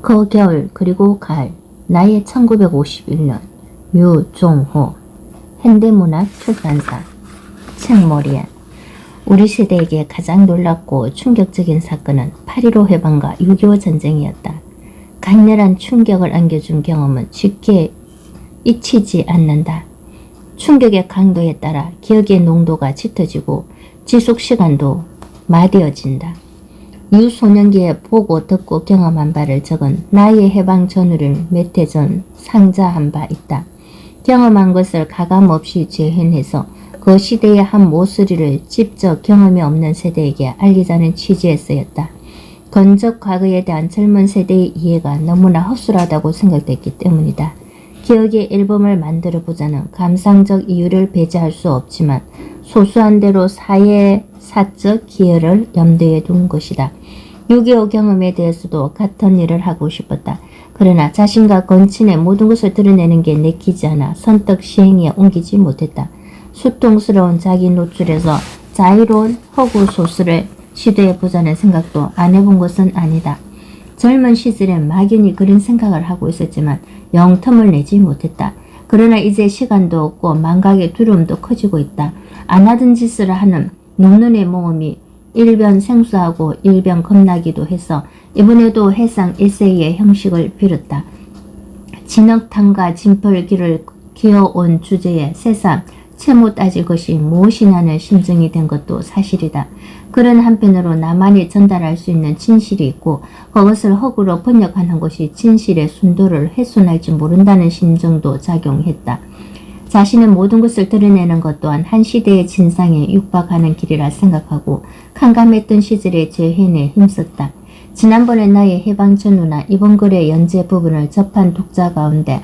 그 겨울 그리고 가을 나의 1951년 유종호 현대문학 출판사 책머리에 우리 세대에게 가장 놀랍고 충격적인 사건은 8.15 해방과 6.25 전쟁이었다. 강렬한 충격을 안겨준 경험은 쉽게 잊히지 않는다. 충격의 강도에 따라 기억의 농도가 짙어지고 지속시간도 마디어진다. 유소년기에 보고 듣고 경험한 바를 적은 나의 해방 전후를 몇 해 전 상자한 바 있다. 경험한 것을 가감없이 재현해서 그 시대의 한 모서리를 직접 경험이 없는 세대에게 알리자는 취지에 쓰였다. 건적 과거에 대한 젊은 세대의 이해가 너무나 허술하다고 생각됐기 때문이다. 기억의 앨범을 만들어보자는 감상적 이유를 배제할 수 없지만 소수한 대로 사회사적 기여를 염두에 둔 것이다. 6.25 경험에 대해서도 같은 일을 하고 싶었다. 그러나 자신과 건친의 모든 것을 드러내는 게 내키지 않아 선뜻 시행에 옮기지 못했다. 수통스러운 자기 노출에서 자유로운 허구 소설을 시도해보자는 생각도 안 해본 것은 아니다. 젊은 시절엔 막연히 그런 생각을 하고 있었지만 영 틈을 내지 못했다. 그러나 이제 시간도 없고 망각의 두려움도 커지고 있다. 안 하던 짓을 하는 논논의 모험이 일변 생소하고 일변 겁나기도 해서 이번에도 해상 에세이의 형식을 빌었다. 진흙탕과 진펄기를 기어온 주제에 새삼 채못 따질 것이 무엇이냐는 심정이 된 것도 사실이다. 그런 한편으로 나만이 전달할 수 있는 진실이 있고 그것을 허구로 번역하는 것이 진실의 순도를 훼손할지 모른다는 심정도 작용했다. 자신의 모든 것을 드러내는 것 또한 한 시대의 진상에 육박하는 길이라 생각하고 캄캄했던 시절의 재현에 힘썼다. 지난번에 나의 해방 전후나 이번 글의 연재 부분을 접한 독자 가운데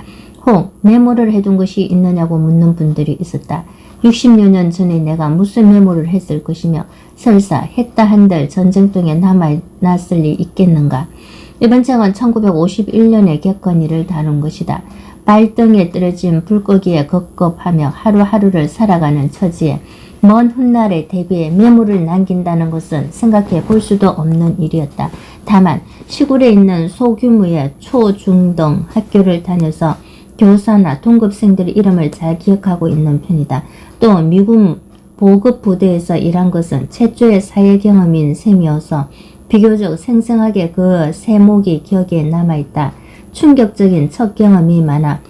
혹 메모를 해둔 것이 있느냐고 묻는 분들이 있었다. 60여 년 전에 내가 무슨 메모를 했을 것이며 설사 했다 한들 전쟁통에 남아났을 리 있겠는가. 이번 책은 1951년에 겪은 일을 다룬 것이다. 발등에 떨어진 불고기에 겁겁하며 하루하루를 살아가는 처지에 먼 훗날에 대비해 메모를 남긴다는 것은 생각해 볼 수도 없는 일이었다. 다만 시골에 있는 소규모의 초, 중 등 학교를 다녀서 교사나 동급생들의 이름을 잘 기억하고 있는 편이다. 또 미군 보급 부대에서 일한 것은 최초의 사회 경험인 셈이어서 비교적 생생하게 그 세목이 기억에 남아있다. 충격적인 첫 경험이 많아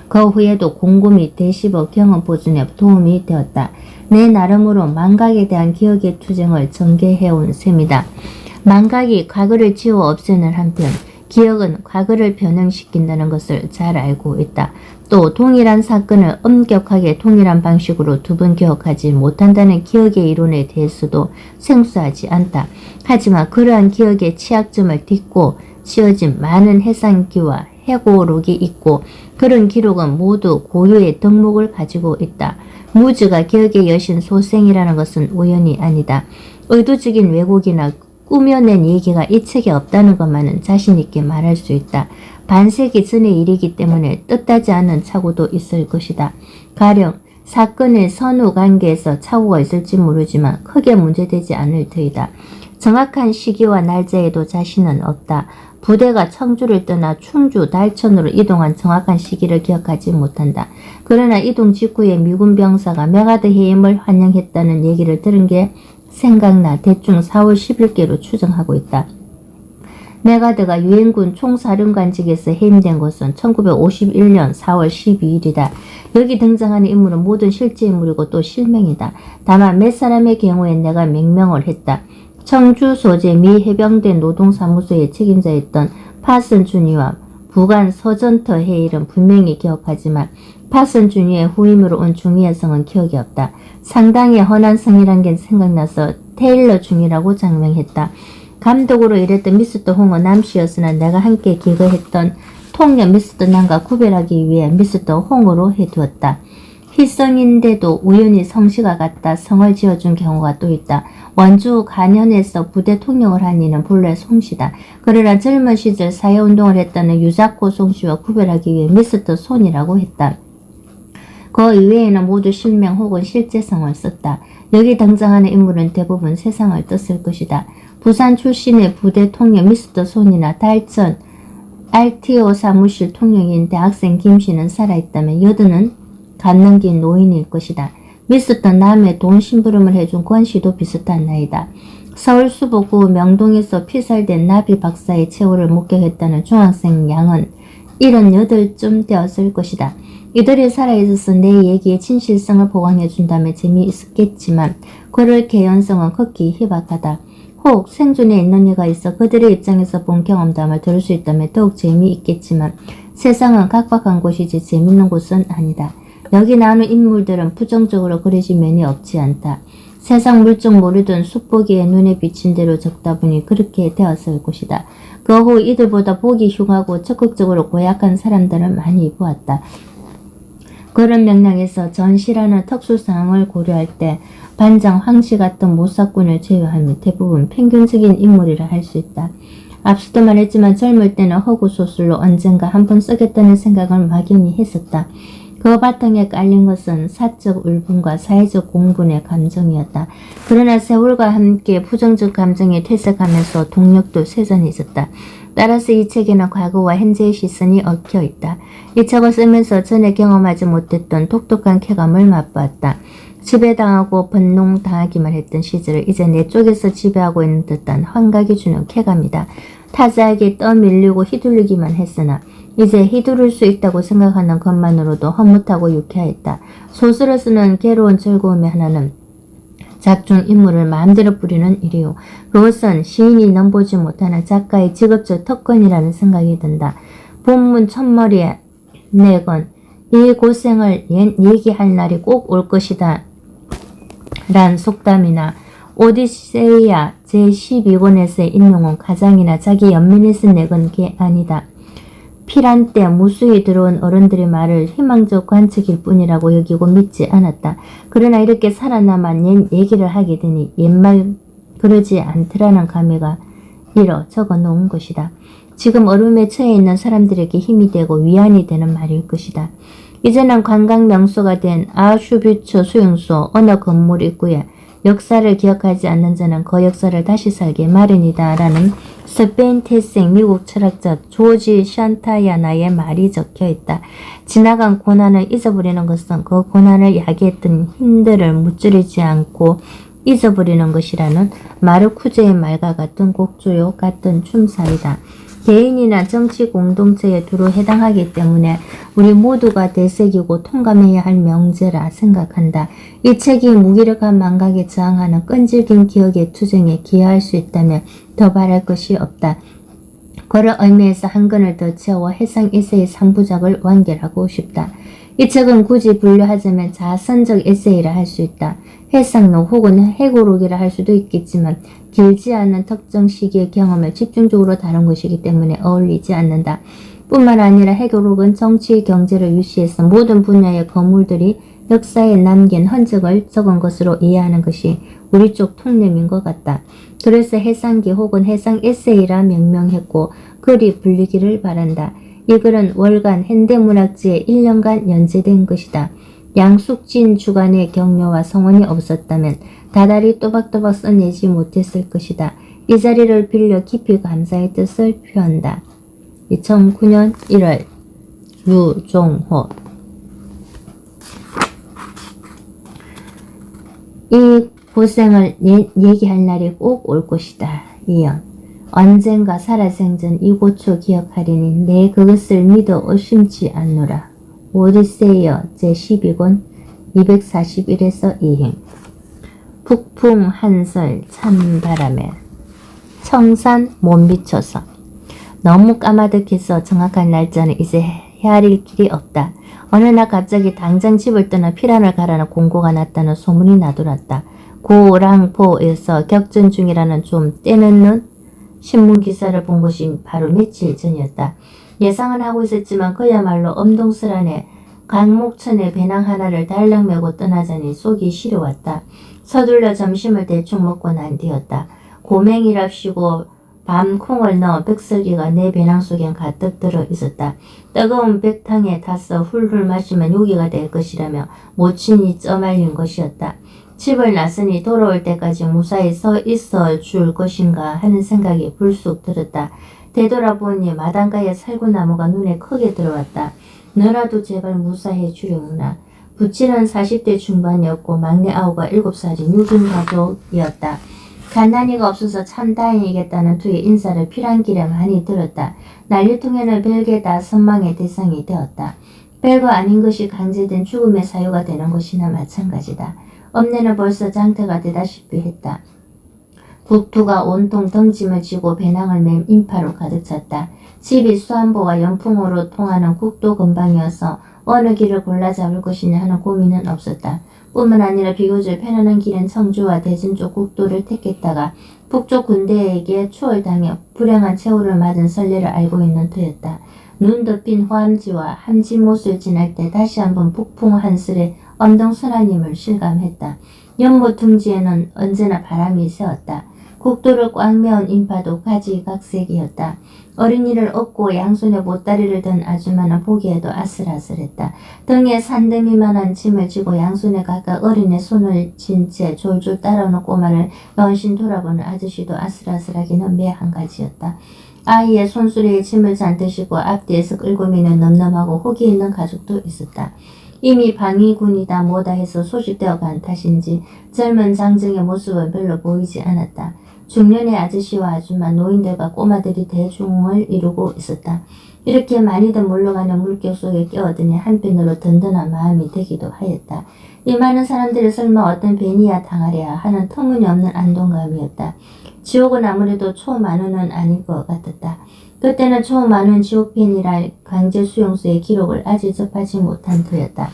그 후에도 곰곰이 되씹어 경험 보존에 도움이 되었다. 내 나름으로 망각에 대한 기억의 투쟁을 전개해온 셈이다. 망각이 과거를 지워 없애는 한편 기억은 과거를 변형시킨다는 것을 잘 알고 있다. 또 동일한 사건을 엄격하게 동일한 방식으로 두 번 기억하지 못한다는 기억의 이론에 대해서도 생소하지 않다. 하지만 그러한 기억의 취약점을 딛고 지어진 많은 해상기와 해고록이 있고 그런 기록은 모두 고유의 덕목을 가지고 있다. 무즈가 기억의 여신 소생이라는 것은 우연이 아니다. 의도적인 왜곡이나 꾸며낸 얘기가 이 책에 없다는 것만은 자신있게 말할 수 있다. 반세기 전의 일이기 때문에 뜻하지 않은 착오도 있을 것이다. 가령 사건의 선후 관계에서 착오가 있을지 모르지만 크게 문제되지 않을 터이다. 정확한 시기와 날짜에도 자신은 없다. 부대가 청주를 떠나 충주, 달천으로 이동한 정확한 시기를 기억하지 못한다. 그러나 이동 직후에 미군 병사가 메가드 해임을 환영했다는 얘기를 들은 게 생각나 대충 4월 10일께로 추정하고 있다. 메가드가 유엔군 총사령관직에서 해임된 것은 1951년 4월 12일이다. 여기 등장하는 인물은 모든 실제 인물이고 또 실명이다. 다만 몇 사람의 경우엔 내가 명명을 했다. 청주 소재 미 해병대 노동사무소의 책임자였던 파슨 주니와 부관 서전터 해일은 분명히 기억하지만 파슨 주니의 후임으로 온 중위의 성은 기억이 없다. 상당히 헌한 성이란 게 생각나서 테일러 중위라고 장명했다. 감독으로 일했던 미스터 홍은 남씨였으나 내가 함께 기거했던 통역 미스터 남과 구별하기 위해 미스터 홍으로 해두었다. 희성인데도 우연히 성씨가 같다 성을 지어준 경우가 또 있다. 원주 간현에서 부대 통역을 한 이는 본래 송씨다. 그러나 젊은 시절 사회운동을 했다는 유자코 송씨와 구별하기 위해 미스터 손이라고 했다. 그 이외에는 모두 실명 혹은 실제 성을 썼다. 여기 등장하는 인물은 대부분 세상을 떴을 것이다. 부산 출신의 부대 통역 미스터 손이나 달천 RTO 사무실 통역인 대학생 김씨는 살아있다면 여드는 간 넘긴 노인일 것이다. 믿었던 남의 돈 심부름을 해준 권씨도 비슷한 나이다. 서울 수보구 명동에서 피살된 나비 박사의 최후를 목격했다는 중학생 양은 78쯤 되었을 것이다. 이들이 살아있어서 내 얘기의 진실성을 보강해준다면 재미있겠지만 그럴 개연성은 극히 희박하다. 혹 생존에 있는 이가 있어 그들의 입장에서 본 경험담을 들을 수 있다면 더욱 재미있겠지만 세상은 각박한 곳이지 재밌는 곳은 아니다. 여기 나오는 인물들은 부정적으로 그려진 면이 없지 않다. 세상 물정 모르던 숲보기에 눈에 비친 대로 적다 보니 그렇게 되었을 것이다. 그 후 이들보다 보기 흉하고 적극적으로 고약한 사람들을 많이 보았다. 그런 맥락에서 전시라는 특수상황을 고려할 때 반장 황씨 같은 모사꾼을 제외하면 대부분 평균적인 인물이라 할 수 있다. 앞서도 말했지만 젊을 때는 허구소설로 언젠가 한번 쓰겠다는 생각을 막연히 했었다. 그 바탕에 깔린 것은 사적 울분과 사회적 공분의 감정이었다. 그러나 세월과 함께 부정적 감정이 퇴색하면서 동력도 쇠전해졌다. 따라서 이 책에는 과거와 현재의 시선이 얽혀 있다. 이 책을 쓰면서 전에 경험하지 못했던 독특한 쾌감을 맛보았다. 지배당하고 번농당하기만 했던 시절을 이제 내 쪽에서 지배하고 있는 듯한 환각이 주는 쾌감이다. 타자에게 떠밀리고 휘둘리기만 했으나 이제 휘두를 수 있다고 생각하는 것만으로도 허무하고 유쾌하였다. 소설을 쓰는 괴로운 즐거움의 하나는 작중 인물을 마음대로 뿌리는 일이요. 그것은 시인이 넘보지 못하는 작가의 직업적 특권이라는 생각이 든다. 본문 첫머리에 내건 이 고생을 얘기할 날이 꼭 올 것이다 란 속담이나 오디세이아 제12권에서의 인용은 가장이나 자기 연민이 쓴 내건 게 아니다. 필한 때 무수히 들어온 어른들의 말을 희망적 관측일 뿐이라고 여기고 믿지 않았다. 그러나 이렇게 살아남아 얘기를 하게 되니 옛말 그러지 않더라는 감회가 일어 적어 놓은 것이다. 지금 어려움에 처해 있는 사람들에게 힘이 되고 위안이 되는 말일 것이다. 이제는 관광 명소가 된 아슈비츠 수용소 어느 건물 입구에 역사를 기억하지 않는 자는 그 역사를 다시 살게 마련이다 라는 스페인 태생 미국 철학자 조지 샨타야나의 말이 적혀있다. 지나간 고난을 잊어버리는 것은 그 고난을 야기했던 힘들을 무찌르지 않고 잊어버리는 것이라는 마르쿠제의 말과 같은 곡조요 같은 춤사위다. 개인이나 정치 공동체에 두루 해당하기 때문에 우리 모두가 되새기고 통감해야 할 명제라 생각한다. 이 책이 무기력한 망각에 저항하는 끈질긴 기억의 투쟁에 기여할 수 있다면 더 바랄 것이 없다. 그런 의미에서 한 권을 더 채워 해상 에세이 3부작을 완결하고 싶다. 이 책은 굳이 분류하자면 자선적 에세이라 할 수 있다. 해상록 혹은 해고록이라 할 수도 있겠지만 길지 않은 특정 시기의 경험을 집중적으로 다룬 것이기 때문에 어울리지 않는다. 뿐만 아니라 해고록은 정치, 경제를 유시해서 모든 분야의 거물들이 역사에 남긴 흔적을 적은 것으로 이해하는 것이 우리 쪽 통념인 것 같다. 그래서 해상기 혹은 해상 에세이라 명명했고 글이 불리기를 바란다. 이 글은 월간 현대문학지에 1년간 연재된 것이다. 양숙진 주간의 격려와 성원이 없었다면 다달이 또박또박 써내지 못했을 것이다. 이 자리를 빌려 깊이 감사의 뜻을 표한다. 2009년 1월 유종호. 이 고생을 얘기할 날이 꼭 올 것이다. 이연. 언젠가 살아생전 이곳초 기억하리니 내 그것을 믿어 의심치 않노라. 오디세이어 제12권 241에서 2행. 북풍 한설 찬바람에 청산 못 미쳐서 너무 까마득해서 정확한 날짜는 이제 헤아릴 길이 없다. 어느 날 갑자기 당장 집을 떠나 피란을 가라는 공고가 났다는 소문이 나돌았다. 고랑포에서 격전 중이라는 좀 때늦는 신문기사를 본 것이 바로 며칠 전이었다. 예상을 하고 있었지만 그야말로 엄동설하네. 강목천에 배낭 하나를 달랑 메고 떠나자니 속이 시려왔다. 서둘러 점심을 대충 먹고 난 뒤였다. 고맹이랍시고 밤콩을 넣은 백설기가 내 배낭 속엔 가득 들어 있었다. 뜨거운 백탕에 타서 훌훌 마시면 요기가 될 것이라며 모친이 쪄말린 것이었다. 집을 나서니 돌아올 때까지 무사히 서 있어 줄 것인가 하는 생각이 불쑥 들었다. 되돌아보니 마당가에 살구나무가 눈에 크게 들어왔다. 너라도 제발 무사해 주려무나. 부친은 40대 중반이었고 막내 아우가 7살인 유준 가족이었다. 갓난이가 없어서 참 다행이겠다는 투의 인사를 피란길에 많이 들었다. 난리통에는 별게 다 선망의 대상이 되었다. 별거 아닌 것이 강제된 죽음의 사유가 되는 것이나 마찬가지다. 엄내는 벌써 장태가 되다시피 했다. 국투가 온통 덩짐을 지고 배낭을 맨 인파로 가득 찼다. 집이 수안보와 연풍으로 통하는 국도 근방이어서 어느 길을 골라 잡을 것이냐 하는 고민은 없었다. 뿐만 아니라 비교적 편안한 길은 청주와 대진 쪽 국도를 택했다가 북쪽 군대에게 추월당해 불행한 최후를 맞은 선례를 알고 있는 터였다. 눈 덮인 호암지와 함지못을 지날 때 다시 한번 북풍 한슬의 엄동선아님을 실감했다. 연못 둥지에는 언제나 바람이 세웠다. 국도를 꽉 메운 인파도 가지각색이었다. 어린이를 업고 양손에 보따리를 든 아줌마는 보기에도 아슬아슬했다. 등에 산더미만한 짐을 지고 양손에 각각 어린애 손을 쥔 채 졸졸 따라오는 꼬마를 연신 돌아보는 아저씨도 아슬아슬하기는 매 한 가지였다. 아이의 손수레에 짐을 잔뜩 싣고 앞뒤에서 끌고 미는 늠름하고 호기 있는 가족도 있었다. 이미 방위군이다 뭐다 해서 소집되어 간 탓인지 젊은 장정의 모습은 별로 보이지 않았다. 중년의 아저씨와 아줌마, 노인들과 꼬마들이 대중을 이루고 있었다. 이렇게 많이들 몰려가는 물결 속에 끼어드니 한편으로 든든한 마음이 되기도 하였다. 이 많은 사람들이 설마 어떤 벤이야 당하랴 하는 터무니없는 안동감이었다. 지옥은 아무래도 초만원은 아닐 것 같았다. 그때는 초만원 지옥팬이랄 강제수용소의 기록을 아직 접하지 못한 터였다.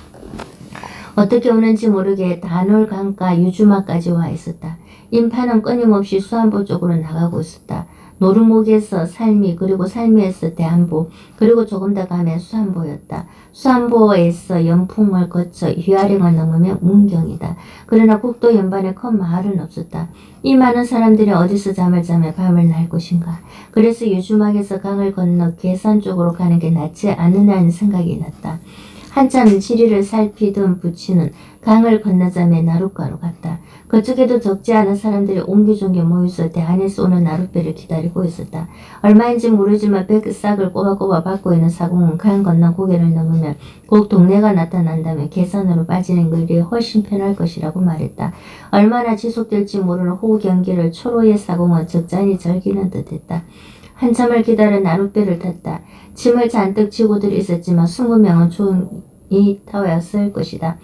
어떻게 오는지 모르게 단월 강가 유주마까지 와 있었다. 인파는 끊임없이 수안보 쪽으로 나가고 있었다. 노루목에서 살미, 그리고 살미에서 대안보, 그리고 조금 더 가면 수안보였다. 수안보에서 연풍을 거쳐 휘아령을 넘으면 문경이다. 그러나 국도 연반에 큰 마을은 없었다. 이 많은 사람들이 어디서 잠을 자며 밤을 날 것인가. 그래서 유주막에서 강을 건너 괴산 쪽으로 가는 게 낫지 않느냐는 생각이 났다. 한참 지리를 살피던 부친은 강을 건너자며 나룻가로 갔다. 그쪽에도 적지 않은 사람들이 옹기종기 모여서 대안에서 오는 나룻배를 기다리고 있었다. 얼마인지 모르지만 백싹을 꼬박꼬박 받고 있는 사공은 강 건너 고개를 넘으면 곧 동네가 나타난다면 계산으로 빠지는 길이 훨씬 편할 것이라고 말했다. 얼마나 지속될지 모르는 호우 경기를 초로의 사공은 적잖이 즐기는 듯했다. 한참을 기다려 나룻배를 탔다. 짐을 잔뜩 지고들 있었지만 20명은 조용히 타왔을 것이다.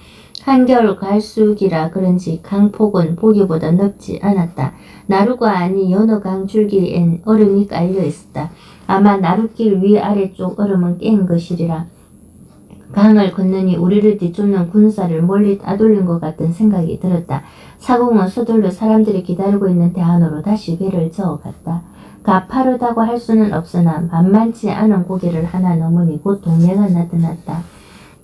한겨울 갈수기라 그런지 강폭은 보기보다 넓지 않았다. 나루가 아니 여느 강 줄기엔 얼음이 깔려 있었다. 아마 나룻길 위아래쪽 얼음은 깬 것이리라. 강을 건너니 우리를 뒤쫓는 군사를 멀리 따돌린 것 같은 생각이 들었다. 사공은 서둘러 사람들이 기다리고 있는 대안으로 다시 배를 저어갔다. 가파르다고 할 수는 없으나 만만치 않은 고개를 하나 넘으니 곧 동네가 나타났다.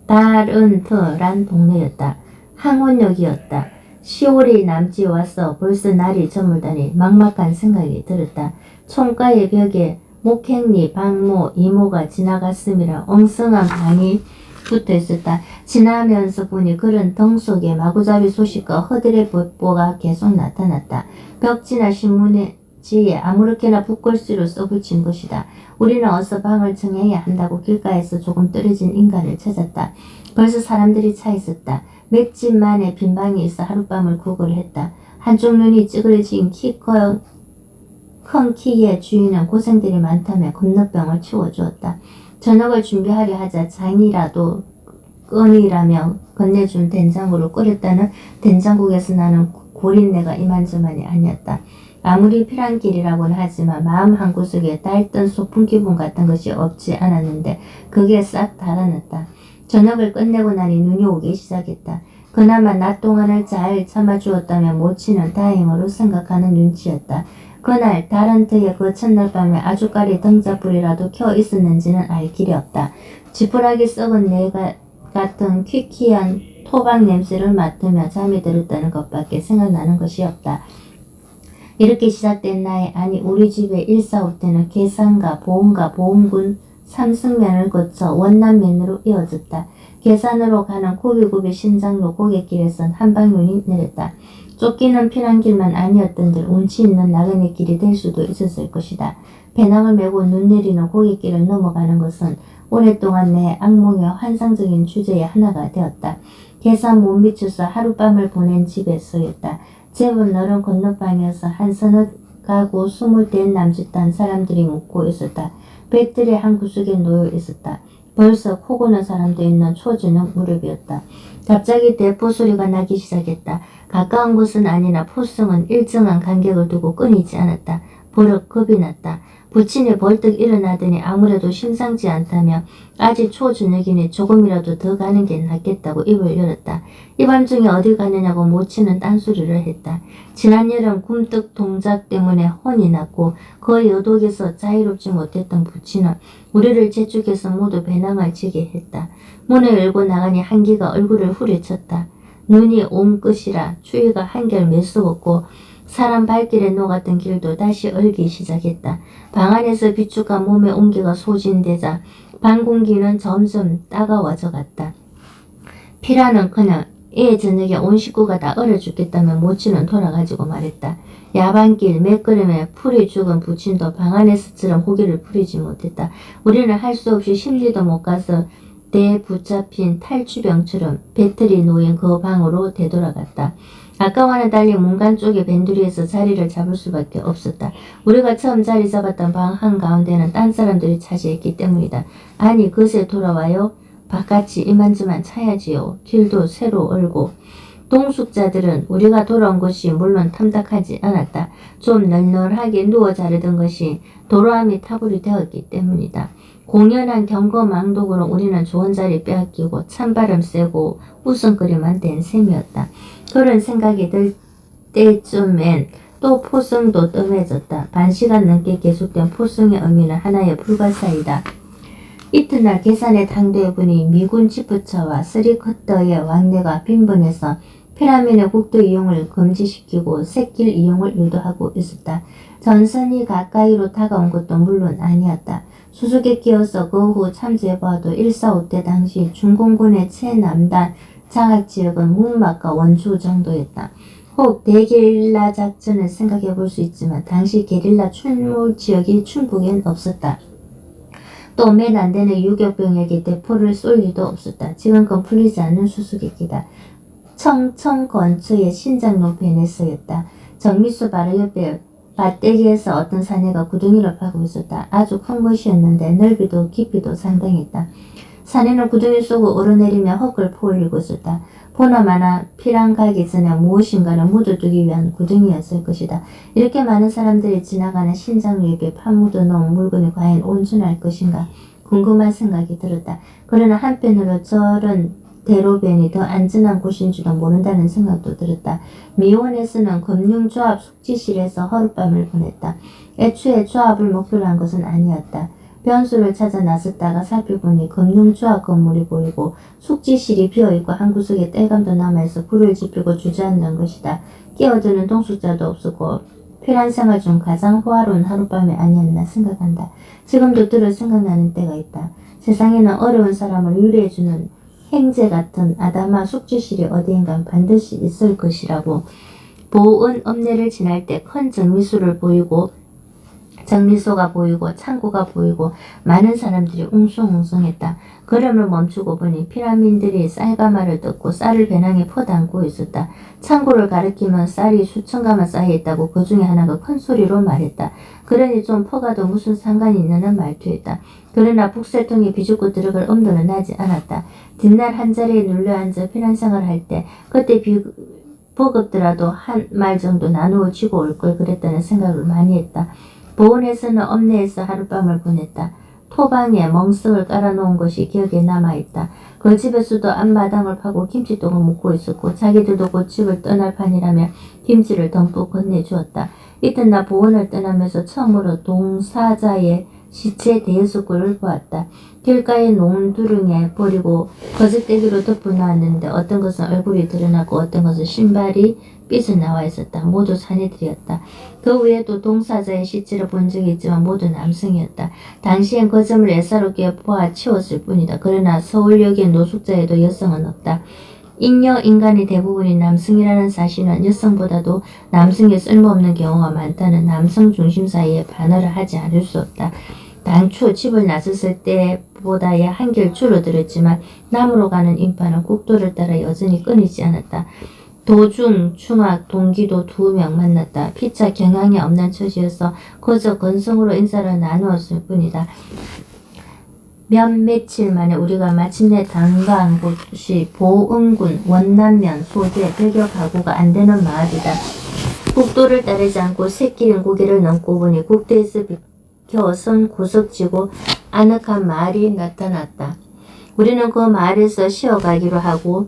다른터란 동네였다. 항원역이었다. 10월이 남지 와서 벌써 날이 저물다니 막막한 생각이 들었다. 총가의 벽에 목행리, 박모, 이모가 지나갔음이라 엉성한 방이 붙어 있었다. 지나면서 보니 그런 덩 속에 마구잡이 소식과 허들의 봇보가 계속 나타났다. 벽지나 신문에 지에 아무렇게나 붓글씨로 써붙인 것이다. 우리는 어서 방을 정해야 한다고 길가에서 조금 떨어진 인간을 찾았다. 벌써 사람들이 차 있었다. 몇 집 만에 빈 방이 있어 하룻밤을 구걸을 했다. 한쪽 눈이 찌그러진 큰 키의 주인은 고생들이 많다며 건너병을 치워주었다. 저녁을 준비하려 하자 장이라도 껌이라며 건네준 된장으로 끓였다는 된장국에서 나는 고린내가 이만저만이 아니었다. 아무리 피란길이라고는 하지만 마음 한구석에 달던 소풍 기분 같은 것이 없지 않았는데 그게 싹 달아났다. 저녁을 끝내고 나니 눈이 오기 시작했다. 그나마 낮 동안을 잘 참아주었다면 모치는 다행으로 생각하는 눈치였다. 그날 다른 터의 그 첫날 밤에 아주까리 등자불이라도 켜 있었는지는 알 길이 없다. 지푸라기 썩은 내 같은 퀴퀴한 토박 냄새를 맡으며 잠이 들었다는 것밖에 생각나는 것이 없다. 이렇게 시작된 나의 아니 우리 집의 일사후퇴는 계산과 보험과 보험군 삼승면을 거쳐 원남면으로 이어졌다. 계산으로 가는 구비구비 신장로 고갯길에선 한방눈이 내렸다. 쫓기는 피난길만 아니었던들 운치 있는 나그네 길이 될 수도 있었을 것이다. 배낭을 메고 눈 내리는 고갯길을 넘어가는 것은 오랫동안 내 악몽의 환상적인 주제의 하나가 되었다. 계산 못 미쳐서 하룻밤을 보낸 집에서였다. 제법 넓은 건너방에서 한 서너 가구 20대 남짓한 사람들이 묵고 있었다. 돛들의 한 구석에 놓여 있었다. 벌써 코 고는 사람도 있는 초저녁 무렵이었다. 갑자기 대포 소리가 나기 시작했다. 가까운 곳은 아니나 포승은 일정한 간격을 두고 끊이지 않았다. 버럭 겁이 났다. 부친이 벌떡 일어나더니 아무래도 심상치 않다며 아직 초저녁이니 조금이라도 더 가는 게 낫겠다고 입을 열었다. 이 밤중에 어디 가느냐고 모친은 딴소리를 했다. 지난 여름 굼떡 동작 때문에 혼이 났고 그 여독에서 자유롭지 못했던 부친은 우리를 재촉해서 모두 배낭을 지게 했다. 문을 열고 나가니 한기가 얼굴을 후려쳤다. 눈이 옴끝이라 추위가 한결 메스웠고 사람 발길에 녹았던 길도 다시 얼기 시작했다. 방 안에서 비축한 몸의 온기가 소진되자 방 공기는 점점 따가워져 갔다. 피라는 그냥 저녁에 온 식구가 다 얼어 죽겠다며 모친은 돌아가지고 말했다. 야반길 맥걸음에 풀이 죽은 부친도 방 안에서처럼 호기를 부리지 못했다. 우리는 할 수 없이 심리도 못 가서 대 붙잡힌 탈주병처럼 배틀이 놓인 그 방으로 되돌아갔다. 아까와는 달리 문간 쪽의 밴두리에서 자리를 잡을 수밖에 없었다. 우리가 처음 자리 잡았던 방 한가운데는 딴 사람들이 차지했기 때문이다. 아니 그새 돌아와요? 바깥이 이만저만 차야지요. 길도 새로 얼고. 동숙자들은 우리가 돌아온 것이 물론 탐탁하지 않았다. 좀 널널하게 누워 자르던 것이 도로함이 타불이 되었기 때문이다. 공연한 경거망독으로 우리는 좋은 자리 빼앗기고 찬바람 쐬고 웃음거리만 된 셈이었다. 그런 생각이 들 때쯤엔 또 포승도 뜸해졌다. 반시간 넘게 계속된 포승의 의미는 하나의 불가사이다. 이튿날 계산의 당대분이 미군 지프차와 쓰리커터의 왕래가 빈번해서 피라민의 국도 이용을 금지시키고 샛길 이용을 유도하고 있었다. 전선이 가까이로 다가온 것도 물론 아니었다. 수수께 끼어서 그 후 참조해봐도 145때 당시 중공군의 최남단 장악지역은 문막과 원주 정도였다. 혹 대게릴라 작전을 생각해 볼 수 있지만 당시 게릴라 출몰 지역이 충북엔 없었다. 또 몇 안 되는 유격병에게 대포를 쏠 리도 없었다. 지금껏 풀리지 않는 수수께끼다. 청청 근처의 신장로 베네스였다. 정미수 바로 옆에 밭대기에서 어떤 사내가 구덩이를 파고 있었다. 아주 큰 것이었는데 넓이도 깊이도 상당했다. 사내는 구덩이 속으로 오르내리며 헛을 퍼올리고 있었다. 보나마나 피랑 가기 전에 무엇인가를 묻어두기 위한 구덩이였을 것이다. 이렇게 많은 사람들이 지나가는 신장로 옆에 파묻어 놓은 물건이 과연 온전할 것인가 궁금한 생각이 들었다. 그러나 한편으로 저런 대로변이 더 안전한 곳인지도 모른다는 생각도 들었다. 미원에서는 금융조합 숙지실에서 하룻밤을 보냈다. 애초에 조합을 목표로 한 것은 아니었다. 변수를 찾아 나섰다가 살펴보니 금융조합 건물이 보이고 숙지실이 비어있고 한 구석에 땔감도 남아있어 불을 지피고 주저앉는 것이다. 끼어드는 동숙자도 없었고 필요한 생활 중 가장 호화로운 하룻밤이 아니었나 생각한다. 지금도 들어 생각나는 때가 있다. 세상에는 어려운 사람을 위로해주는 행제 같은 아담한 숙지실이 어디인가 반드시 있을 것이라고. 보은 읍내를 지날 때 큰 정미소가 보이고 창고가 보이고 많은 사람들이 웅성웅성했다. 걸음을 멈추고 보니 피라민들이 쌀가마를 뜯고 쌀을 배낭에 퍼담고 있었다. 창고를 가리키면 쌀이 수천 가마 쌓여있다고 그 중에 하나가 큰 소리로 말했다. 그러니 좀 퍼가도 무슨 상관이 있냐는 말투였다. 그러나 북새통이 비죽고 들어갈 엄두는 나지 않았다. 뒷날 한자리에 눌러앉아 피난생활을 할 때 그때 버겁더라도 한 말 정도 나누어 쥐고 올 걸 그랬다는 생각을 많이 했다. 보은에서는 읍내에서 하룻밤을 보냈다. 토방에 멍석을 깔아놓은 것이 기억에 남아있다. 그 집에서도 앞마당을 파고 김치똥을 묻고 있었고 자기들도 곧 집을 떠날 판이라며 김치를 덤뿍 건네주었다. 이튿날 보은을 떠나면서 처음으로 동사자의 시체 대여섯구를 보았다. 길가에 농두릉에 버리고 거적대기로 덮어놓았는데 어떤 것은 얼굴이 드러나고 어떤 것은 신발이 삐져나와 있었다. 모두 사내들이었다. 그 외에도 동사자의 시체를 본 적이 있지만 모두 남성이었다. 당시엔 그 점을 애사롭게 보아 치웠을 뿐이다. 그러나 서울역의 노숙자에도 여성은 없다. 잉여 인간의 대부분이 남성이라는 사실은 여성보다도 남성이 쓸모없는 경우가 많다는 남성 중심사에 반어를 하지 않을 수 없다. 당초 집을 나섰을 때보다야 한결 줄어들었지만 남으로 가는 인파는 국도를 따라 여전히 끊이지 않았다. 도중, 중학, 동기도 2명 만났다. 피차 경향이 없는 처지여서 그저 건성으로 인사를 나누었을 뿐이다. 며칠 만에 우리가 마침내 당가한 곳이 보은군 원남면 소재 100여 가구가 안되는 마을이다. 국도를 따르지 않고 새끼는 고개를 넘고 보니 국도에서 비켜선 구석지고 아늑한 마을이 나타났다. 우리는 그 마을에서 쉬어가기로 하고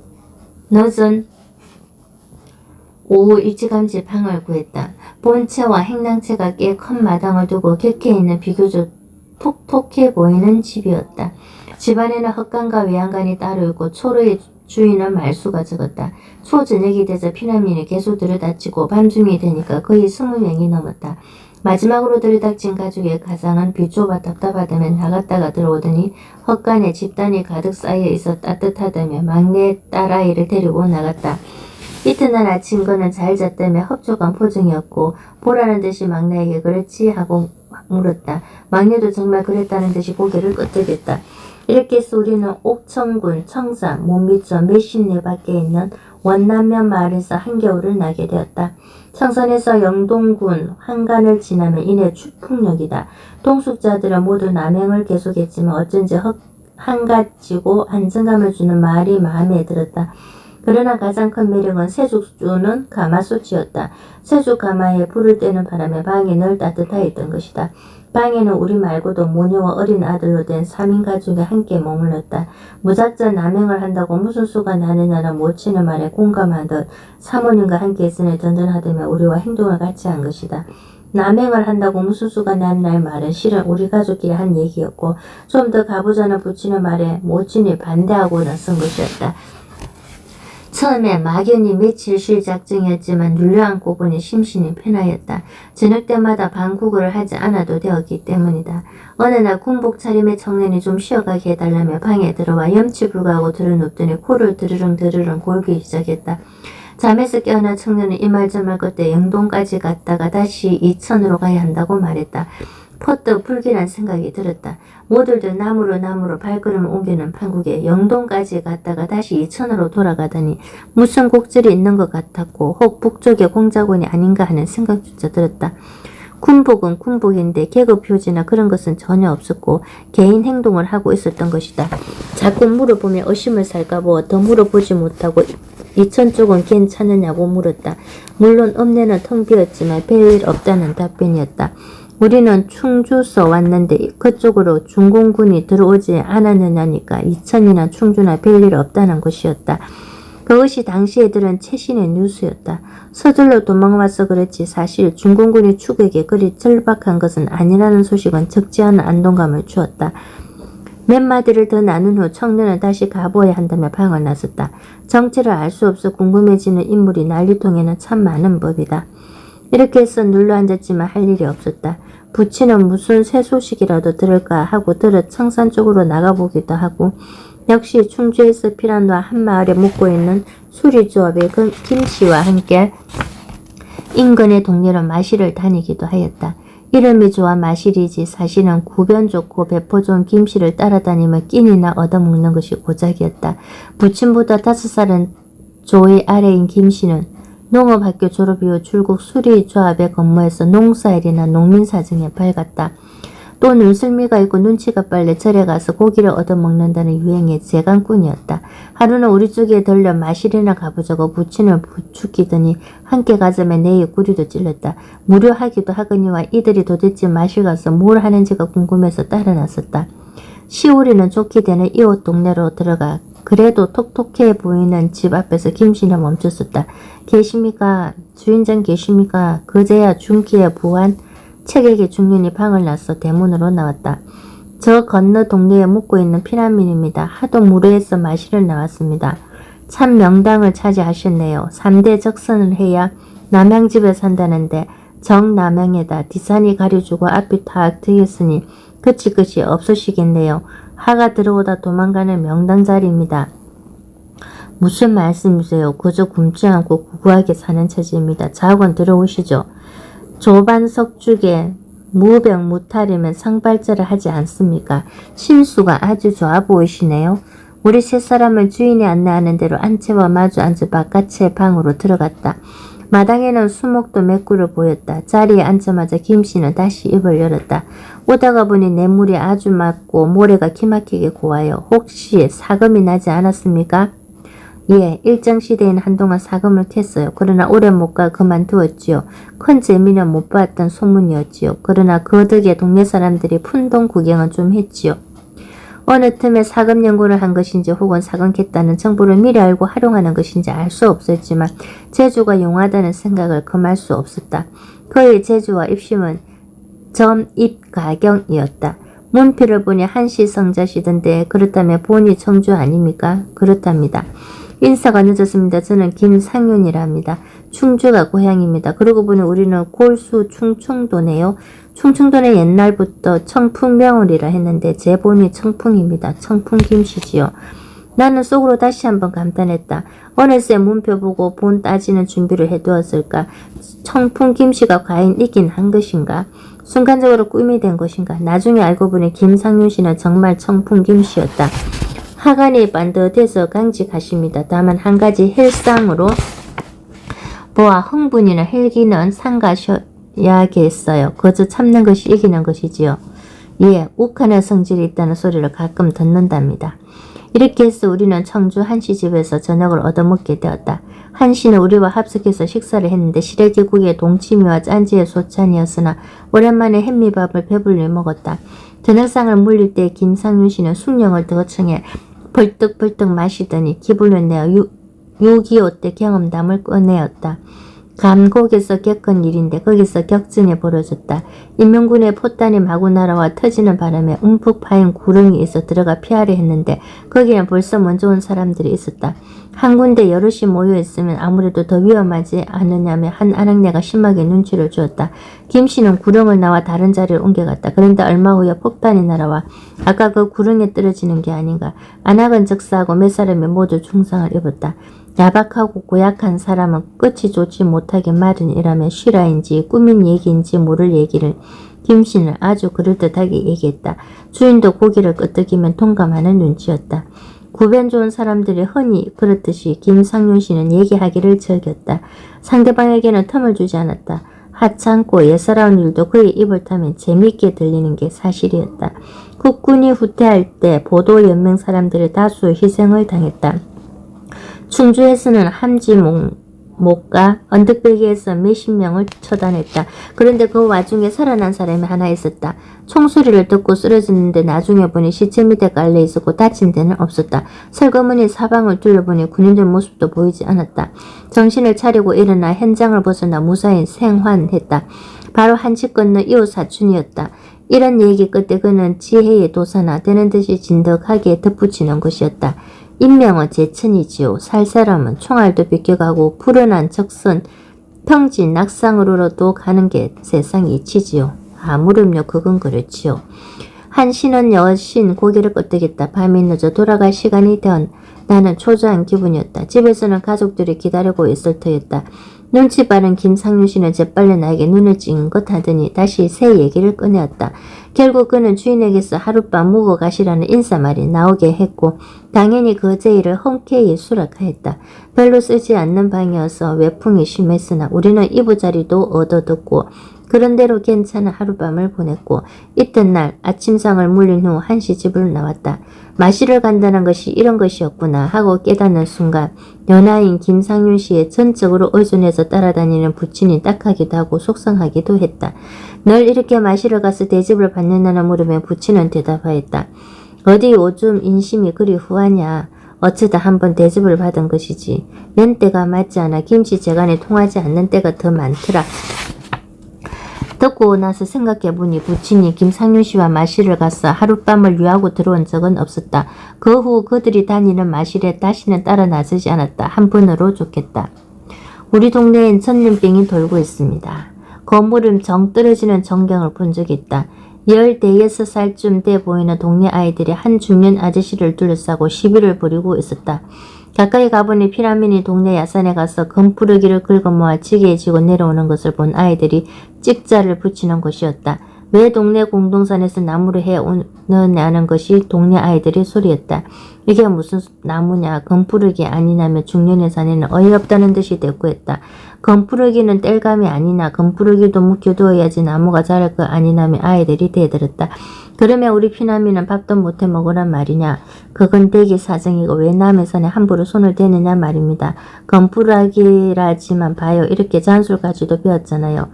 늦은 오후 일찌감치 방을 구했다. 본체와 행랑채가 꽤 큰 마당을 두고 곁에 있는 비교적 톡톡해 보이는 집이었다. 집안에는 헛간과 외양간이 따로 있고 초로의 주인은 말수가 적었다. 초저녁이 되자 피난민이 계속 들여닥치고 밤중이 되니까 거의 20명이 넘었다. 마지막으로 들여닥친 가족의 가장은 비좁아 답답하다며 나갔다가 들어오더니 헛간에 집단이 가득 쌓여 있어 따뜻하다며 막내 딸아이를 데리고 나갔다. 이튿날 아침 그는 잘 잤다며 흡족한 표정이었고 보라는 듯이 막내에게 그랬지 하고 물었다. 막내도 정말 그랬다는 듯이 고개를 끄덕였다. 이렇게 해서 우리는 옥천군 청산 못미쳐 몇십 리 밖에 있는 원남면 마을에서 한겨울을 나게 되었다. 청산에서 영동군 한간을 지나면 이내 추풍역이다. 동숙자들은 모두 남행을 계속했지만 어쩐지 한가지고 안정감을 주는 마을이 마음에 들었다. 그러나 가장 큰 매력은 세죽주는 가마솥이었다. 세죽 가마에 불을 떼는 바람에 방이 늘 따뜻하였던 것이다. 방에는 우리 말고도 모녀와 어린 아들로 된 3인 가족이 함께 머물렀다. 무작정 남행을 한다고 무슨 수가 나느냐는 모친의 말에 공감하듯 사모님과 함께 있으니 든든하다며 우리와 행동을 같이 한 것이다. 남행을 한다고 무슨 수가 나느냐의 말은 실은 우리 가족끼리 한 얘기였고 좀 더 가보자는 부친의 말에 모친이 반대하고 나선 것이었다. 처음에 막연히 며칠 쉴 작정이었지만 눌려앉고 보니 심신이 편하였다. 저녁 때마다 방구글을 하지 않아도 되었기 때문이다. 어느 날 군복 차림의 청년이 좀 쉬어가게 해달라며 방에 들어와 염치불가하고 들어눕더니 코를 드르릉 골기 시작했다. 잠에서 깨어난 청년은 이 말 저 말 끝에 영동까지 갔다가 다시 이천으로 가야 한다고 말했다. 퍼뜩 불길한 생각이 들었다. 모두들 나무로 발걸음을 옮기는 판국에 영동까지 갔다가 다시 이천으로 돌아가다니 무슨 곡절이 있는 것 같았고 혹 북쪽의 공작원이 아닌가 하는 생각조차 들었다. 군복은 군복인데 계급 표지나 그런 것은 전혀 없었고 개인 행동을 하고 있었던 것이다. 자꾸 물어보며 의심을 살까보 더 물어보지 못하고 이천 쪽은 괜찮으냐고 물었다. 물론 읍내는 텅 비었지만 별일 없다는 답변이었다. 우리는 충주서 왔는데 그쪽으로 중공군이 들어오지 않았느냐니까 이천이나 충주나 별일 없다는 것이었다. 그것이 당시에 들은 최신의 뉴스였다. 서둘러 도망와서 그랬지 사실 중공군이 추격에 그리 절박한 것은 아니라는 소식은 적지 않은 안동감을 주었다. 몇 마디를 더 나눈 후 청년은 다시 가보아야 한다며 방을 나섰다. 정체를 알 수 없어 궁금해지는 인물이 난리통에는 참 많은 법이다. 이렇게 해서 눌러앉았지만 할 일이 없었다. 부친은 무슨 새 소식이라도 들을까 하고 들어 청산 쪽으로 나가보기도 하고 역시 충주에서 피란노와 한 마을에 묵고 있는 수리조합의 김씨와 함께 인근의 동네로 마실을 다니기도 하였다. 이름이 좋아 마실이지 사실은 구변 좋고 배포 좋은 김씨를 따라다니며 끼니나 얻어먹는 것이 고작이었다. 부친보다 5살은 조의 아래인 김씨는 농업학교 졸업 이후 줄국 수리조합에 근무해서 농사일이나 농민사정에 밝았다. 또 눈썰미가 있고 눈치가 빨래 절에 가서 고기를 얻어먹는다는 유행의 재간꾼이었다. 하루는 우리 쪽에 들려 마실이나 가보자고 부친을 부추기더니 함께 가자며 내 옆구리도 찔렀다. 무료하기도 하거니와 이들이 도대체 마실 가서 뭘 하는지가 궁금해서 따라 나섰다. 시우리는 좋게 되는 이웃 동네로 들어가 그래도 톡톡해 보이는 집 앞에서 김씨는 멈췄었다. 계십니까? 주인장 계십니까? 그제야 중기의 부한 책에게 중년이 방을 나서 대문으로 나왔다. 저 건너 동네에 묵고 있는 피난민입니다. 하도 무례해서 마시러 나왔습니다. 참 명당을 차지하셨네요. 3대 적선을 해야 남양집에 산다는데 정남양에다 뒷산이 가려주고 앞이 탁 트였으니 그칠 것이 없으시겠네요. 하가 들어오다 도망가는 명당 자리입니다. 무슨 말씀이세요? 그저 굶지 않고 구구하게 사는 처지입니다. 자학원 들어오시죠. 조반석죽에 무병무탈이면 상발자를 하지 않습니까? 신수가 아주 좋아 보이시네요. 우리 세 사람을 주인이 안내하는 대로 안채와 마주 앉아 바깥의 방으로 들어갔다. 마당에는 수목도 몇 그루 보였다. 자리에 앉자마자 김씨는 다시 입을 열었다. 오다가 보니 냇물이 아주 맑고 모래가 기막히게 고와요. 혹시 사금이 나지 않았습니까? 예, 일정시대에는 한동안 사금을 캤어요. 그러나 오래 못 가 그만두었지요. 큰 재미는 못 봤던 소문이었지요. 그러나 그 덕에 동네 사람들이 푼돈 구경은 좀 했지요. 어느 틈에 사금 연구를 한 것인지 혹은 사금 캤다는 정보를 미리 알고 활용하는 것인지 알 수 없었지만 재주가 용하다는 생각을 금할 수 없었다. 그의 재주와 입심은 점입가경이었다. 문필을 보니 한시성자시던데 그렇다면 본이 청주 아닙니까? 그렇답니다. 인사가 늦었습니다. 저는 김상윤이라 합니다. 충주가 고향입니다. 그러고 보니 우리는 골수 충청도네요. 충청도는 옛날부터 청풍명월이라 했는데 제 본이 청풍입니다. 청풍 김씨지요. 나는 속으로 다시 한번 감탄했다. 어느새 문표 보고 본 따지는 준비를 해두었을까? 청풍 김씨가 과연 있긴 한 것인가? 순간적으로 꿈이 된 것인가? 나중에 알고 보니 김상윤 씨는 정말 청풍 김씨였다. 하관이 반듯해서 강직하십니다. 다만 한 가지 헬상으로 보아 흥분이나 헬기는 삼가셔야겠어요. 그저 참는 것이 이기는 것이지요. 예, 욱하는 성질이 있다는 소리를 가끔 듣는답니다. 이렇게 해서 우리는 청주 한씨 집에서 저녁을 얻어먹게 되었다. 한씨는 우리와 합석해서 식사를 했는데 시래기국에 동치미와 짠지의 소찬이었으나 오랜만에 햇미밥을 배불리 먹었다. 저녁상을 물릴 때 김상윤 씨는 숭늉을 더 청해 벌떡벌떡 마시더니 기분을 내어 6.25 때 경험담을 꺼내었다. 감곡에서 겪은 일인데 거기서 격전이 벌어졌다. 인명군의 포탄이 마구 날아와 터지는 바람에 움푹 파인 구렁이 있어 들어가 피하려 했는데 거기는 벌써 먼저 온 사람들이 있었다. 한 군데 여럿이 모여 있으면 아무래도 더 위험하지 않느냐며 한 아낙네가 심하게 눈치를 주었다. 김씨는 구렁을 나와 다른 자리를 옮겨갔다. 그런데 얼마 후에 폭탄이 날아와 아까 그 구렁에 떨어지는 게 아닌가. 아낙은 적사하고 몇 사람이 모두 중상을 입었다. 야박하고 고약한 사람은 끝이 좋지 못하게 말은 이라며 실화인지 꾸민 얘기인지 모를 얘기를 김씨는 아주 그럴듯하게 얘기했다. 주인도 고개를 끄덕이면 동감하는 눈치였다. 구변 좋은 사람들이 흔히 그렇듯이 김상윤 씨는 얘기하기를 즐겼다. 상대방에게는 틈을 주지 않았다. 하찮고 예사로운 일도 그의 입을 타면 재미있게 들리는 게 사실이었다. 국군이 후퇴할 때 보도연맹 사람들이 다수 희생을 당했다. 충주에서는 함지목과 언덕배기에서 몇십 명을 처단했다. 그런데 그 와중에 살아난 사람이 하나 있었다. 총소리를 듣고 쓰러졌는데 나중에 보니 시체 밑에 깔려 있었고 다친 데는 없었다. 설거문이 사방을 둘러보니 군인들 모습도 보이지 않았다. 정신을 차리고 일어나 현장을 벗어나 무사히 생還했다. 바로 한치 건너 이웃 사촌이었다. 이런 얘기 끝에 그는 지혜의 도사나 되는 듯이 진득하게 덧붙이는 것이었다. 인명은 제천이지요. 살 사람은 총알도 비껴가고 푸른한 적선 평진 낙상으로도 가는 게 세상 이치지요. 아무렴요 그건 그렇지요. 한씨는 여신 고개를 끄덕였다. 밤이 늦어 돌아갈 시간이 된 나는 초조한 기분이었다. 집에서는 가족들이 기다리고 있을 터였다. 눈치 빠른 김상윤 씨는 재빨리 나에게 눈을 찡긋 하더니 다시 새 얘기를 꺼내었다. 결국 그는 주인에게서 하룻밤 묵어 가시라는 인사말이 나오게 했고 당연히 그 제의를 흔쾌히 수락하였다. 별로 쓰지 않는 방이어서 외풍이 심했으나 우리는 이부자리도 얻어듣고 그런대로 괜찮은 하룻밤을 보냈고 이튿날 아침상을 물린 후 한씨 집을 나왔다. 마시러 간다는 것이 이런 것이었구나 하고 깨닫는 순간 연하인 김상윤 씨의 전적으로 의존해서 따라다니는 부친이 딱하기도 하고 속상하기도 했다. 널 이렇게 마시러 가서 대접을 받는다는 물음에 부친은 대답하였다. 어디 요즘 인심이 그리 후하냐. 어쩌다 한번 대접을 받은 것이지. 연때가 맞지 않아 김씨재간에 통하지 않는 때가 더 많더라. 듣고 나서 생각해보니 부친이 김상윤 씨와 마실을 가서 하룻밤을 유하고 들어온 적은 없었다. 그 후 그들이 다니는 마실에 다시는 따라 나서지 않았다. 한 분으로 좋겠다. 우리 동네엔 전염병이 돌고 있습니다. 건물은 정 떨어지는 전경을 본 적이 있다. 16살쯤 돼 보이는 동네 아이들이 한 중년 아저씨를 둘러싸고 시비를 부리고 있었다. 가까이 가보니 피라민이 동네 야산에 가서 금푸르기를 긁어모아 지게에 지고 내려오는 것을 본 아이들이 찍자를 붙이는 것이었다. 왜 동네 공동산에서 나무를 해오느냐는 것이 동네 아이들의 소리였다. 이게 무슨 나무냐, 금푸르기 아니냐며 중년의 사내는 어이없다는 듯이 대꾸했다. 금푸르기는 뗄감이 아니나 금푸르기도 묵혀두어야지 나무가 자랄 거 아니냐며 아이들이 대들었다. 그러면 우리 피나미는 밥도 못해 먹으란 말이냐. 그건 대기 사정이고 왜 남의 산에 함부로 손을 대느냐 말입니다. 금푸르기라지만 봐요. 이렇게 잔술까지도 배웠잖아요.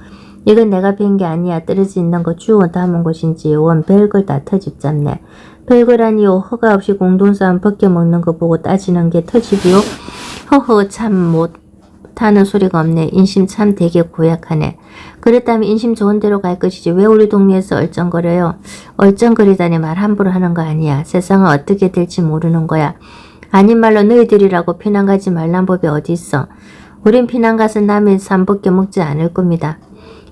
이건 내가 뵌 게 아니야. 떨어져 있는 거 주워 담은 것인지 원 별걸 다 터집 잡네. 별거라니요. 허가 없이 공동싸움 벗겨먹는 거 보고 따지는 게 터집이요. 허허 참 못하는 소리가 없네. 인심 참 되게 고약하네. 그랬다면 인심 좋은 대로 갈 것이지 왜 우리 동네에서 얼쩡거려요. 얼쩡거리다니 말 함부로 하는 거 아니야. 세상은 어떻게 될지 모르는 거야. 아닌 말로 너희들이라고 피난 가지 말란 법이 어디 있어. 우린 피난 가서 남의 산 벗겨먹지 않을 겁니다.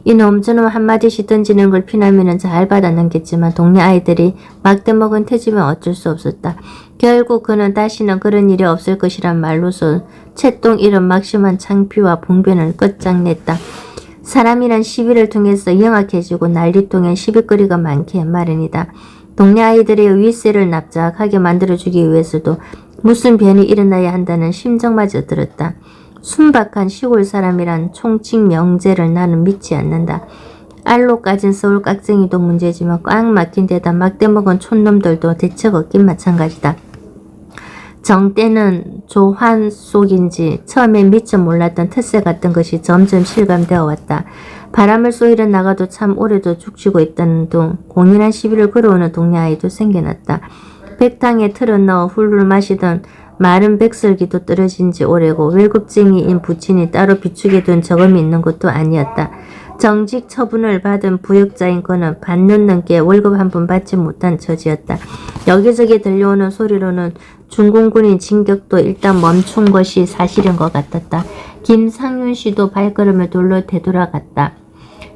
이놈 저놈 한마디씩 던지는 걸 피나미는 잘 받아넘겼지만 동네 아이들이 막대먹은 터지면 어쩔 수 없었다. 결국 그는 다시는 그런 일이 없을 것이란 말로서 채똥 이런 막심한 창피와 봉변을 끝장냈다. 사람이란 시비를 통해서 영악해지고 난리통엔 시비거리가 많기에 마련이다. 동네 아이들의 윗세를 납작하게 만들어주기 위해서도 무슨 변이 일어나야 한다는 심정마저 들었다. 순박한 시골 사람이란 총칙 명제를 나는 믿지 않는다. 알로 까진 서울 깍쟁이도 문제지만 꽉 막힌 데다 막대먹은 촌놈들도 대책 없긴 마찬가지다. 정때는 조환 속인지 처음엔 미처 몰랐던 텃세 같은 것이 점점 실감되어 왔다. 바람을 쏘이려 나가도 참 오래도 죽치고 있다는 둥 공연한 시비를 걸어오는 동네 아이도 생겨났다. 백탕에 틀어 넣어 훌훌 마시던 마른 백설기도 떨어진 지 오래고 월급쟁이인 부친이 따로 비축해 둔 저금이 있는 것도 아니었다. 정직 처분을 받은 부역자인 그는 반년 넘게 월급 한 번 받지 못한 처지였다. 여기저기 들려오는 소리로는 중공군인 진격도 일단 멈춘 것이 사실인 것 같았다. 김상윤 씨도 발걸음을 돌려 되돌아갔다.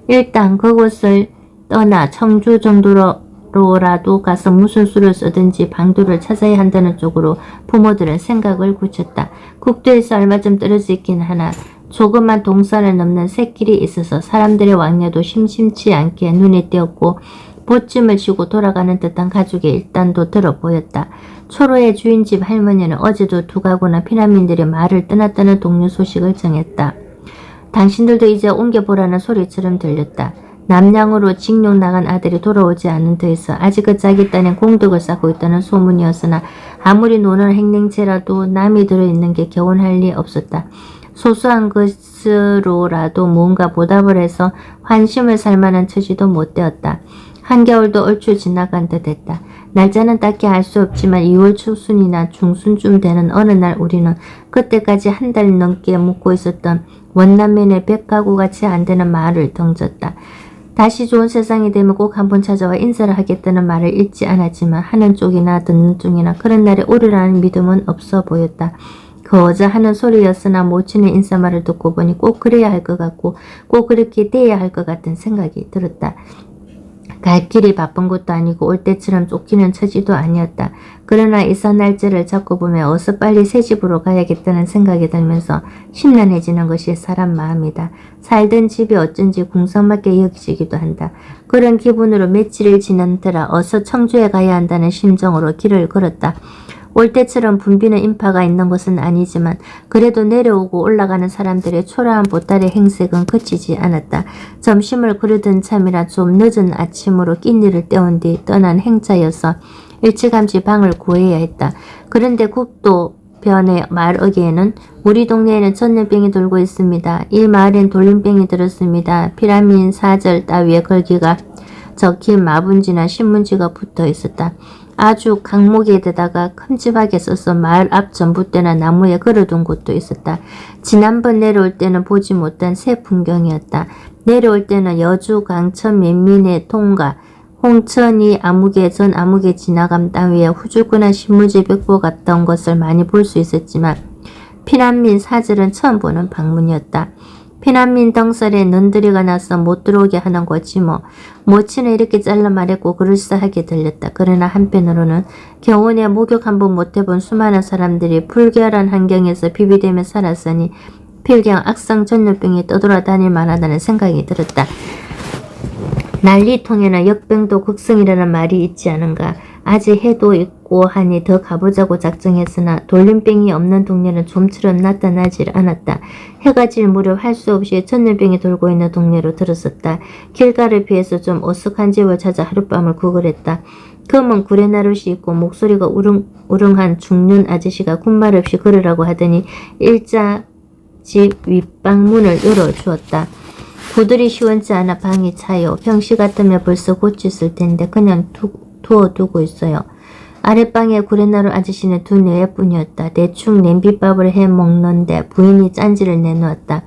일단 그곳을 떠나 청주 정도로라도 가서 무슨 수를 쓰든지 방도를 찾아야 한다는 쪽으로 부모들은 생각을 굳혔다. 국도에서 얼마 좀 떨어져 있긴 하나 조그만 동산을 넘는 샛길이 있어서 사람들의 왕래도 심심치 않게 눈에 띄었고 보쯤을 쥐고 돌아가는 듯한 가족의 일단도 들어 보였다. 초로의 주인집 할머니는 어제도 두 가구나 피난민들이 말을 떠났다는 동료 소식을 전했다. 당신들도 이제 옮겨보라는 소리처럼 들렸다. 남양으로 징용 나간 아들이 돌아오지 않은 터에서 아직 그 자기 딴엔 공덕을 쌓고 있다는 소문이었으나 아무리 노는 행랭채라도 남이 들어있는 게 겨운할 리 없었다. 소소한 것으로라도 뭔가 보답을 해서 환심을 살 만한 처지도 못 되었다. 한겨울도 얼추 지나간 듯 했다. 날짜는 딱히 알 수 없지만 2월 초순이나 중순쯤 되는 어느 날 우리는 그때까지 한 달 넘게 묵고 있었던 원남면의 100가구같이 안 되는 마을을 덩졌다. 다시 좋은 세상이 되면 꼭 한번 찾아와 인사를 하겠다는 말을 잊지 않았지만 하는 쪽이나 듣는 쪽이나 그런 날이 오리라는 믿음은 없어 보였다. 거저 하는 소리였으나 모친의 인사말을 듣고 보니 꼭 그래야 할 것 같고 꼭 그렇게 돼야 할 것 같은 생각이 들었다. 갈 길이 바쁜 것도 아니고 올 때처럼 쫓기는 처지도 아니었다. 그러나 이사 날짜를 잡고 보면 어서 빨리 새 집으로 가야겠다는 생각이 들면서 심란해지는 것이 사람 마음이다. 살던 집이 어쩐지 궁상맞게 여기지기도 한다. 그런 기분으로 며칠을 지난더라 어서 청주에 가야 한다는 심정으로 길을 걸었다. 올 때처럼 붐비는 인파가 있는 것은 아니지만 그래도 내려오고 올라가는 사람들의 초라한 보따리 행색은 그치지 않았다. 점심을 그르던 참이라 좀 늦은 아침으로 끼니를 때운 뒤 떠난 행차여서 일찌감치 방을 구해야 했다. 그런데 국도변의 말어기에는 우리 동네에는 전염병이 돌고 있습니다. 이 마을엔 돌림병이 들었습니다. 피라민 사절 따위의 걸기가 적힌 마분지나 신문지가 붙어 있었다. 아주 강목에다가 큼직하게 써서 마을 앞 전봇대나 나무에 걸어둔 곳도 있었다. 지난번 내려올 때는 보지 못한 새 풍경이었다. 내려올 때는 여주, 강천, 면민의 통가, 홍천이 아무개 전 아무개 지나감 따위에 후줄근한 신문지 벽보 같던 것을 많이 볼 수 있었지만 피난민 사절은 처음 보는 방문이었다. 피난민 덩설에 눈들이가 나서 못 들어오게 하는 거지 뭐. 모친은 이렇게 잘라 말했고 그럴싸하게 들렸다. 그러나 한편으로는 겨우내 목욕 한번 못해본 수많은 사람들이 불결한 환경에서 비비되며 살았으니 필경 악성 전염병이 떠돌아다닐 만하다는 생각이 들었다. 난리통에는 역병도 극성이라는 말이 있지 않은가. 아직 해도 있고 하니 더 가보자고 작정했으나 돌림병이 없는 동네는 좀처럼 나타나질 않았다. 해가 질 무렵 할 수 없이 전염병이 돌고 있는 동네로 들었었다. 길가를 피해서 좀 어숙한 집을 찾아 하룻밤을 구걸했다. 검은 구레나룻이 있고 목소리가 우릉우릉한 중년 아저씨가 군말 없이 걸으라고 하더니 일자 집 윗방문을 열어주었다. 구들이 시원치 않아 방이 차요. 평시 같으면 벌써 고쳤을 텐데 그냥 두어두고 있어요. 아랫방에 구레나루 아저씨는 두 여자뿐이었다. 대충 냄비밥을 해 먹는데 부인이 짠지를 내놓았다.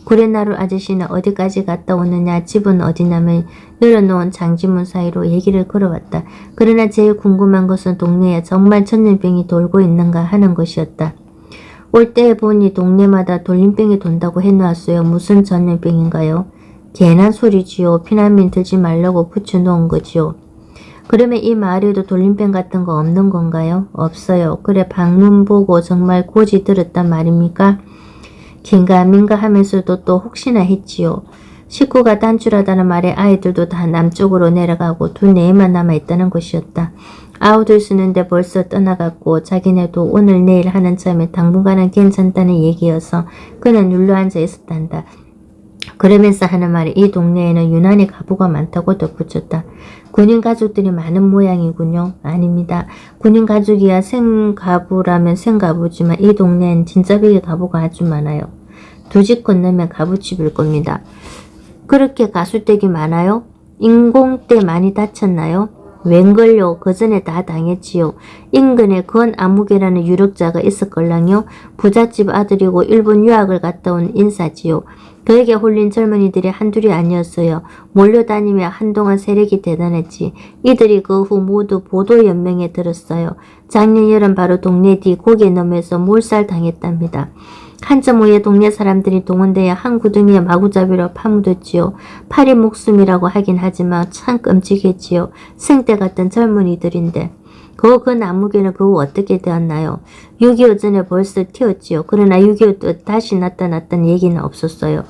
구레나루 아저씨는 어디까지 갔다 오느냐, 집은 어디냐며 열어놓은 장지문 사이로 얘기를 걸어왔다. 그러나 제일 궁금한 것은 동네에 정말 전염병이 돌고 있는가 하는 것이었다. 올 때 보니 동네마다 돌림병이 돈다고 해놓았어요. 무슨 전염병인가요? 괜한 소리지요. 피난민 들지 말라고 붙여놓은 거지요. 그러면 이 마을에도 돌림병 같은 거 없는 건가요? 없어요. 그래 방문 보고 정말 고지 들었단 말입니까? 긴가민가 하면서도 또 혹시나 했지요. 식구가 단출하다는 말에 아이들도 다 남쪽으로 내려가고 두 애만 남아있다는 것이었다. 아우들 쓰는데 벌써 떠나갔고 자기네도 오늘 내일 하는 참에 당분간은 괜찮다는 얘기여서 그는 눌러앉아 있었단다. 그러면서 하는 말이 이 동네에는 유난히 가부가 많다고 덧붙였다. 군인 가족들이 많은 모양이군요. 아닙니다. 군인 가족이야 생가부라면 생가부지만 이 동네엔 진짜 비계 가부가 아주 많아요. 두 집 건너면 가부집일 겁니다. 그렇게 가수댁이 많아요? 인공때 많이 다쳤나요? 웬걸요. 그 전에 다 당했지요. 인근에 건아무개라는 유력자가 있었걸랑요. 부잣집 아들이고 일본 유학을 갔다 온 인사지요. 그에게 홀린 젊은이들이 한둘이 아니었어요. 몰려다니며 한동안 세력이 대단했지. 이들이 그 후 모두 보도연맹에 들었어요. 작년 여름 바로 동네 뒤 고개 너머에서 몰살당했답니다. 한참 후에 동네 사람들이 동원되어 한 구덩이에 마구잡이로 파묻었지요. 파리 목숨이라고 하긴 하지만 참 끔찍했지요. 생때 같던 젊은이들인데. 그 나무개는 그 후 어떻게 되었나요? 6.25 전에 벌써 튀었지요. 그러나 6.25 또 다시 나타났다는 얘기는 없었어요.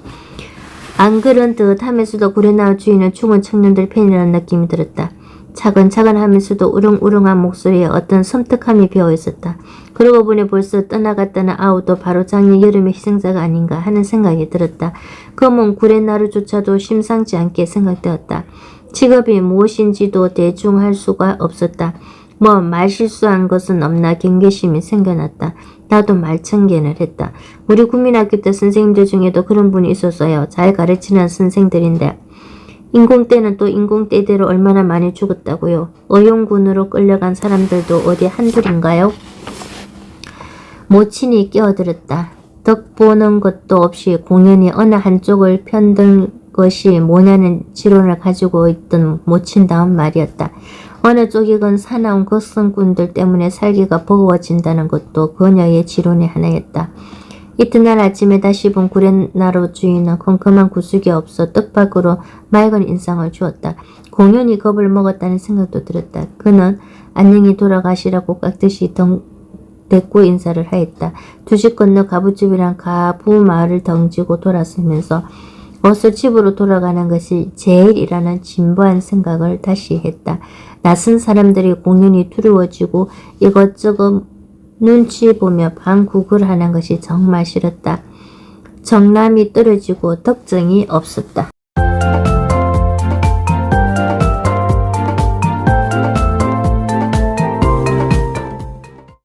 안 그런 듯 하면서도 구레나루 주인은 죽은 청년들 팬이라는 느낌이 들었다. 차근차근 하면서도 우릉우릉한 목소리에 어떤 섬뜩함이 배어있었다. 그러고 보니 벌써 떠나갔다는 아우도 바로 작년 여름의 희생자가 아닌가 하는 생각이 들었다. 검은 구레나루조차도 심상치 않게 생각되었다. 직업이 무엇인지도 대충 할 수가 없었다. 뭐 말실수한 것은 없나 경계심이 생겨났다. 나도 말청견을 했다. 우리 국민학교 때 선생님들 중에도 그런 분이 있었어요. 잘 가르치는 선생들인데 인공때는 또 인공때대로 얼마나 많이 죽었다고요. 어용군으로 끌려간 사람들도 어디 한둘인가요? 모친이 끼어들었다. 덕 보는 것도 없이 공연히 어느 한쪽을 편든 것이 뭐냐는 지론을 가지고 있던 모친다운 말이었다. 어느 쪽이건 사나운 거성꾼들 때문에 살기가 버거워진다는 것도 그녀의 지론의 하나였다. 이튿날 아침에 다시 본 구레나루 주인은 컴컴한 구석이 없어 뜻밖으로 맑은 인상을 주었다. 공연히 겁을 먹었다는 생각도 들었다. 그는 안녕히 돌아가시라고 깍듯이 대꾸 인사를 하였다. 두 집 건너 가부집이란 가부 마을을 덩지고 돌아서면서 어서 집으로 돌아가는 것이 제일이라는 진부한 생각을 다시 했다. 낯선 사람들이 공연히 두려워지고 이것저것 눈치 보며 방구글 하는 것이 정말 싫었다. 정남이 떨어지고 덕정이 없었다.